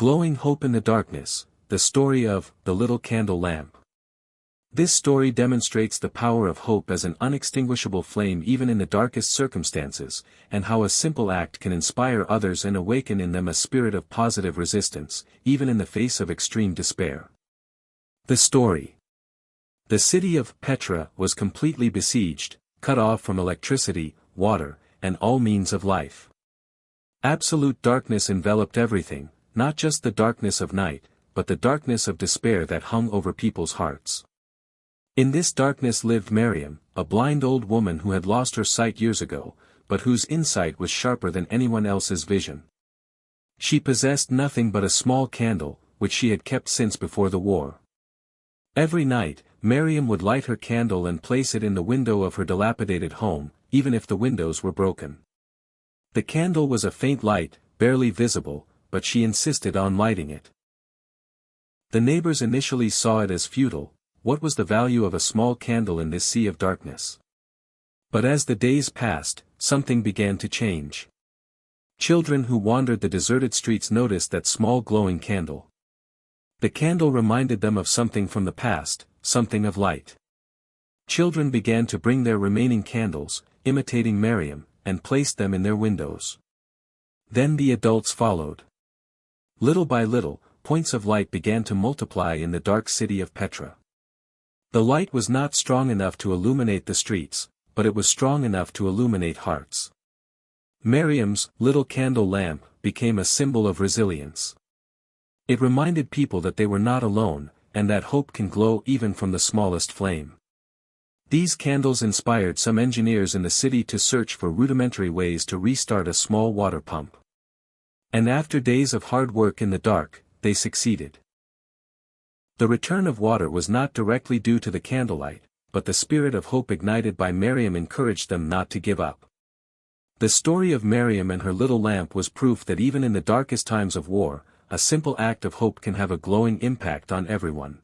Glowing Hope in the Darkness, the story of the Little Candle Lamp. This story demonstrates the power of hope as an unextinguishable flame even in the darkest circumstances, and how a simple act can inspire others and awaken in them a spirit of positive resistance, even in the face of extreme despair. The story. The city of Petra was completely besieged, cut off from electricity, water, and all means of life. Absolute darkness enveloped everything, not just the darkness of night, but the darkness of despair that hung over people's hearts. In this darkness lived Miriam, a blind old woman who had lost her sight years ago, but whose insight was sharper than anyone else's vision. She possessed nothing but a small candle, which she had kept since before the war. Every night, Miriam would light her candle and place it in the window of her dilapidated home, even if the windows were broken. The candle was a faint light, barely visible, but she insisted on lighting it. The neighbors initially saw it as futile. What was the value of a small candle in this sea of darkness? But as the days passed, something began to change. Children who wandered the deserted streets noticed that small glowing candle. The candle reminded them of something from the past, something of light. Children began to bring their remaining candles, imitating Miriam, and placed them in their windows. Then the adults followed. Little by little, points of light began to multiply in the dark city of Petra. The light was not strong enough to illuminate the streets, but it was strong enough to illuminate hearts. Miriam's little candle lamp became a symbol of resilience. It reminded people that they were not alone, and that hope can glow even from the smallest flame. These candles inspired some engineers in the city to search for rudimentary ways to restart a small water pump. And after days of hard work in the dark, they succeeded. The return of water was not directly due to the candlelight, but the spirit of hope ignited by Miriam encouraged them not to give up. The story of Miriam and her little lamp was proof that even in the darkest times of war, a simple act of hope can have a glowing impact on everyone.